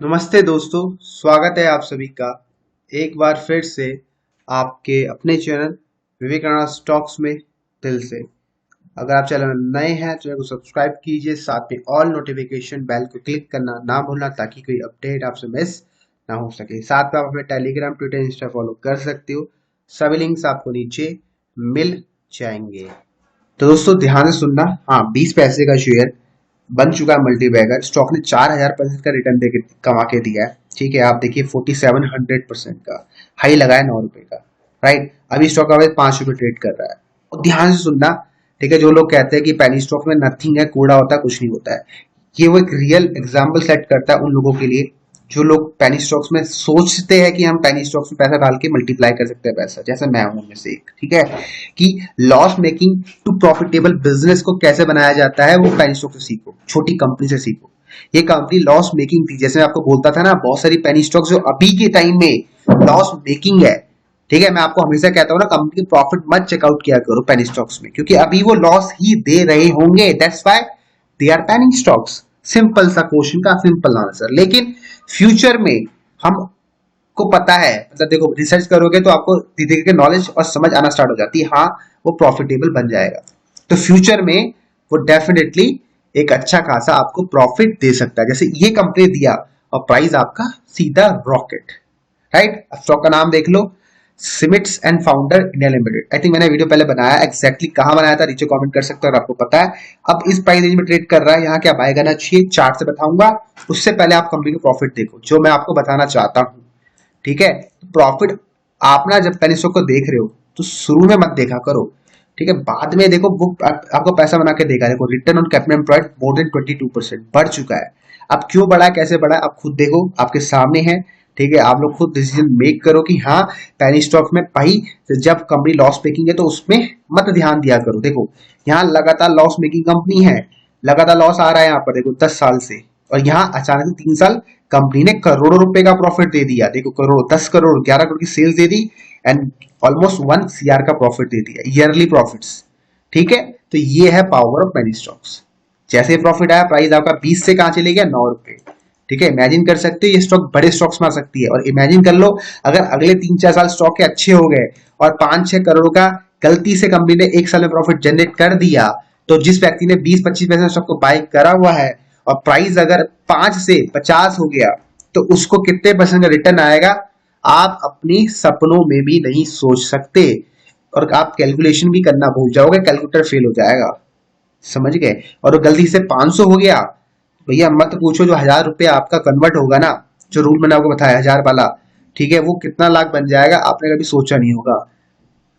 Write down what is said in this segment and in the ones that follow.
नमस्ते दोस्तों, स्वागत है आप सभी का एक बार फिर से आपके अपने चैनल विवेकानंद स्टॉक्स में दिल से। अगर आप चैनल में नए हैं तो चैनल को सब्सक्राइब कीजिए, साथ में ऑल नोटिफिकेशन बेल को क्लिक करना ना भूलना ताकि कोई अपडेट आपसे मिस ना हो सके। साथ में आप अपने टेलीग्राम, ट्विटर, इंस्टा फॉलो कर सकते हो। सभी लिंक्स आपको नीचे मिल जाएंगे। तो दोस्तों ध्यान से सुनना। हाँ, 20 पैसे का शेयर बन चुका है मल्टीबैगर। स्टॉक ने 4000% का रिटर्न दे कमा के दिया है। ठीक है, आप देखिए 4700% का हाई लगा है 9 रुपए का। राइट, अभी स्टॉक अभी 5 रुपए ट्रेड कर रहा है। और ध्यान से सुनना, ठीक है। जो लोग कहते हैं कि पेनी स्टॉक में नथिंग है, कूड़ा होता है, कुछ नहीं होता है, ये वो एक रियल एग्जाम्पल सेट करता है उन लोगों के लिए जो लोग पेनी स्टॉक्स में सोचते हैं कि हम पेनी स्टॉक्स में पैसा डाल के मल्टीप्लाई कर सकते हैं पैसा, जैसे मैं हूं उनमें से एक। ठीक है, कि loss making to profitable business को कैसे बनाया जाता है वो पेनी स्टॉक से सीखो, छोटी कंपनी से सीखो। ये कंपनी लॉस मेकिंग थी, जैसे मैं आपको बोलता था ना, बहुत सारी पेनी स्टॉक्स जो अभी के टाइम में लॉस मेकिंग है। ठीक है, मैं आपको हमेशा कहता हूँ ना, कंपनी की प्रॉफिट मत चेकआउट किया करो पेनी स्टॉक्स में, क्योंकि अभी वो लॉस ही दे रहे होंगे। That's why they are penny stocks. Simple सा क्वेश्चन का सिंपल आंसर। लेकिन फ्यूचर में हम को पता है, मतलब देखो, रिसर्च करोगे तो आपको धीरे धीरे नॉलेज और समझ आना स्टार्ट हो जाती है। हाँ, वो प्रॉफिटेबल बन जाएगा तो फ्यूचर में वो डेफिनेटली एक अच्छा खासा आपको प्रॉफिट दे सकता है, जैसे ये कंपनी दिया, और प्राइस आपका सीधा रॉकेट। राइट, अब स्टॉक का नाम देख लो, सिमिट्स and founder India limited. I think मैंने वीडियो पहले बनाया, एग्जैक्टली कहां बनाया था नीचे कमेंट कर सकते हो अगर आपको पता है। अब इस प्राइस रेंज में ट्रेड कर रहा है, यहाँ क्या बाय करना चाहिए चार्ट से बताऊंगा। उससे पहले आप कंपनी का प्रॉफिट देखो जो मैं आपको बताना चाहता हूँ। ठीक है, प्रॉफिट आप ना जब पेनी स्टॉक को देख रहे हो तो शुरू में मत देखा करो। ठीक है, बाद में देखो, वो आपको पैसा बना के देगा। देखो, return on capital employed more than 22% बढ़ चुका है। अब क्यों बढ़ा है, कैसे बढ़ा है, आप खुद देखो, आपके सामने है। ठीक है, आप लोग खुद डिसीजन मेक करो कि हाँ, पेनी स्टॉक में भाई जब कंपनी लॉस मेकिंग है तो उसमें मत ध्यान दिया करो। देखो, यहाँ लगातार लॉस मेकिंग कंपनी है, लगातार लॉस आ रहा है यहाँ पर, देखो 10 साल से। और यहाँ अचानक से 3 साल कंपनी ने करोड़ों रुपए का प्रॉफिट दे दिया। देखो, करोड़, 10 करोड़, 11 करोड़ की सेल्स दे दी एंड ऑलमोस्ट 1 CR का प्रॉफिट दे दिया, ईयरली प्रॉफिट्स। ठीक है, तो ये है पावर ऑफ पेनी स्टॉक्स। जैसे प्रॉफिट आया, प्राइस आपका 20 से कहां चले गया, 9 रुपए। ठीक है, इमेजिन कर सकते हो ये स्टॉक बड़े स्टॉक्स में आ सकती है। और इमेजिन कर लो, अगर अगले 3-4 साल स्टॉक के अच्छे हो गए और 5-6 करोड़ का गलती से कंपनी ने एक साल में प्रॉफिट जनरेट कर दिया, तो जिस व्यक्ति ने 20-25% स्टॉक को बाय करा हुआ है और प्राइस अगर 5 से 50 हो गया, तो उसको कितने परसेंट का रिटर्न आएगा आप अपनी सपनों में भी नहीं सोच सकते। और आप कैलकुलेशन भी करना भूल जाओगे, कैलकुलेटर फेल हो जाएगा। समझ गए। और वो गलती से 500 हो गया, भैया मत पूछो, जो 1000 रुपया आपका कन्वर्ट होगा ना, जो रूल मैंने आपको बताया 1000 वाला, ठीक है, वो कितना लाख बन जाएगा आपने कभी सोचा नहीं होगा।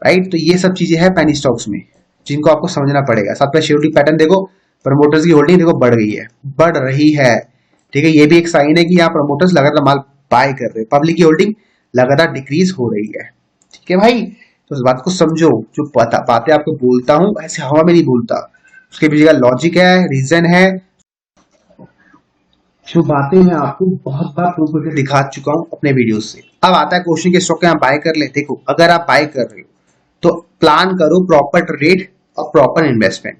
राइट, तो ये सब चीजें हैं पेनी स्टॉक्स में जिनको आपको समझना पड़ेगा। साथ में शेयर पैटर्न देखो, प्रमोटर्स की होल्डिंग देखो बढ़ गई है, बढ़ रही है। ठीक है, ये भी एक साइन है कि यहाँ प्रमोटर्स लगातार माल बाय कर रहे हैं, पब्लिक की होल्डिंग लगातार डिक्रीज हो रही है। ठीक है भाई, तो इस बात को समझो। जो बातें आपको बोलता हूँ ऐसे हवा में नहीं बोलता, उसके पीछे का लॉजिक है, रीजन है। जो बातें मैं आपको बहुत बार प्रूव करके दिखा चुका हूँ अपने वीडियो से। अब आता है क्वेश्चन के स्टॉक आप बाय कर ले। देखो, अगर आप बाय कर रहे हो तो प्लान करो प्रॉपर ट्रेड और प्रॉपर इन्वेस्टमेंट।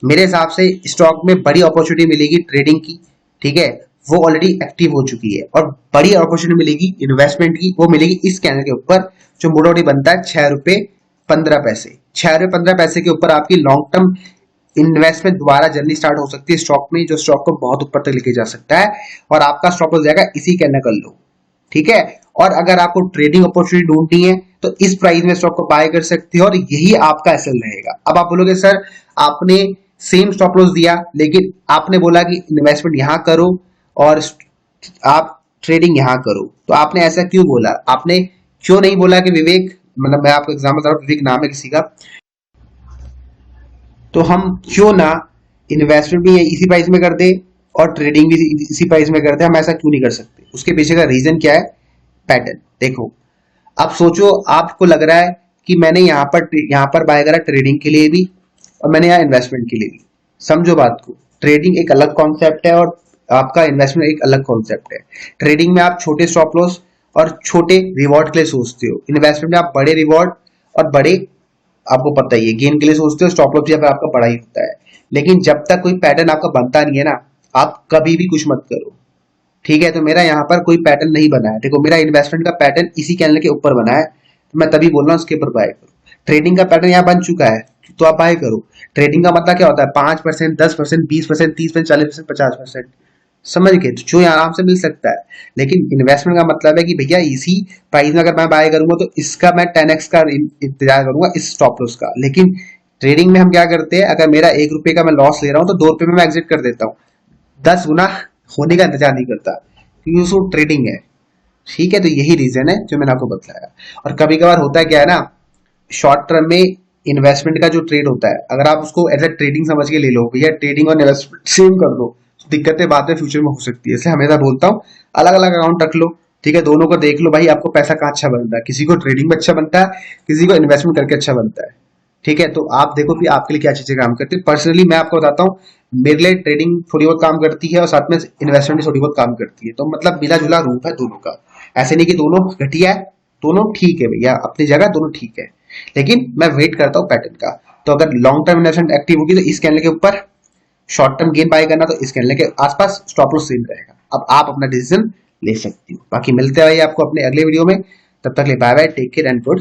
मेरे हिसाब से स्टॉक में बड़ी अपॉर्चुनिटी मिलेगी ट्रेडिंग की। ठीक है, वो ऑलरेडी एक्टिव हो चुकी है। और बड़ी अपॉर्चुनिटी मिलेगी इन्वेस्टमेंट की, वो मिलेगी इस कैनल के ऊपर जो मोटामोटी बनता है 6 रुपए 15 पैसे। 6 रुपए 15 पैसे के ऊपर आपकी लॉन्ग टर्म इन्वेस्टमेंट दोबारा जर्नी स्टार्ट हो सकती है स्टॉक में, जो स्टॉक को बहुत ऊपर तक लेके जा सकता है। और आपका स्टॉप हो जाएगा इसी कैनल कर लो। ठीक है, और अगर आपको ट्रेडिंग अपॉर्चुनिटी ढूंढनी है तो इस प्राइस में स्टॉक को बाय कर सकते हो और यही आपका एसएल रहेगा। अब आप बोलोगे सर, आपने सेम स्टॉप लॉस दिया लेकिन आपने बोला कि इन्वेस्टमेंट यहां करो और आप ट्रेडिंग यहां करो, तो आपने ऐसा क्यों बोला? आपने क्यों नहीं बोला कि विवेक, मतलब मैं आपको एग्जाम्पल बता रहा हूं, विवेक नाम है किसी का, तो हम क्यों ना इन्वेस्टमेंट भी इसी प्राइस में कर दे और ट्रेडिंग भी इसी प्राइस में कर दे? हम ऐसा क्यों नहीं कर सकते? उसके पीछे का रीजन क्या है? पैटर्न देखो। अब सोचो, आपको लग रहा है कि मैंने यहाँ पर बाय करा ट्रेडिंग के लिए भी और मैंने यहाँ इन्वेस्टमेंट के लिए भी। समझो बात को, ट्रेडिंग एक अलग कॉन्सेप्ट है और आपका इन्वेस्टमेंट एक अलग कॉन्सेप्ट है। ट्रेडिंग में आप छोटे स्टॉप लॉस और छोटे रिवॉर्ड के लिए सोचते हो, इन्वेस्टमेंट में आप बड़े रिवॉर्ड और बड़े, आपको पता ही है, गेन के लिए सोचते हो। स्टॉप लॉस जब आपका बड़ा ही होता है। लेकिन जब तक कोई पैटर्न आपका बनता नहीं है ना, आप कभी भी कुछ मत करो। ठीक है, तो मेरा यहाँ पर कोई पैटर्न नहीं बना है। देखो मेरा इन्वेस्टमेंट का पैटर्न इसी कैंडल के ऊपर बना है, तो मैं तभी बोल रहा हूँ उसके ऊपर बाय करो। ट्रेडिंग का पैटर्न यहाँ बन चुका है, तो आप बाय करो। ट्रेडिंग का मतलब क्या होता है? 5%, 10%, 20%, 30%, 40%, 50%, समझ गए? तो जो यहाँ आराम से मिल सकता है। लेकिन इन्वेस्टमेंट का मतलब है कि भैया इसी प्राइस में अगर मैं बाय करूंगा तो इसका मैं 10x का इंतजार करूंगा इस स्टॉप लॉस का। लेकिन ट्रेडिंग में हम क्या करते हैं, अगर मेरा 1 रुपए का मैं लॉस ले रहा हूँ तो 2 रुपए में मैं एग्जिट कर देता हूँ, 10 गुना होने का इंतजार नहीं करता, क्योंकि उसको ट्रेडिंग है। ठीक है, तो यही रीजन है जो मैंने आपको बताया। और कभी कभार होता है क्या है ना, शॉर्ट टर्म में इन्वेस्टमेंट का जो ट्रेड होता है, अगर आप उसको एज ए ट्रेडिंग समझ के ले लो, भैया ट्रेडिंग और इन्वेस्टमेंट सेम कर दो, तो दिक्कतें बाद में फ्यूचर में हो सकती है। इसलिए हमेशा बोलता हूँ अलग अलग अकाउंट रख लो। ठीक है, दोनों को देख लो भाई, आपको पैसा कहाँ अच्छा बनता है। किसी को ट्रेडिंग में अच्छा बनता है, किसी को इन्वेस्टमेंट करके अच्छा बनता है। ठीक है, तो आप देखो कि आपके लिए क्या चीजें काम करती है। पर्सनली मैं आपको बताता हूँ, मेरे लिए ट्रेडिंग थोड़ी बहुत काम करती है और साथ में इन्वेस्टमेंट भी थोड़ी बहुत काम करती है। तो मतलब मिला जुला रूप है दोनों का। ऐसे नहीं कि दोनों घटिया है, दोनों ठीक है भैया, अपनी जगह दोनों ठीक है। लेकिन मैं वेट करता हूँ पैटर्न का। तो अगर लॉन्ग टर्म इन्वेस्टमेंट एक्टिव होगी तो इस कैंडल के ऊपर, शॉर्ट टर्म गेन बाय करना तो इस कैंडल के आसपास स्टॉप लॉस सेम रहेगा। अब आप अपना डिसीजन ले सकती हो। बाकी मिलते हैं भाई आपको अपने अगले वीडियो में। तब तक ले bye bye, take care and good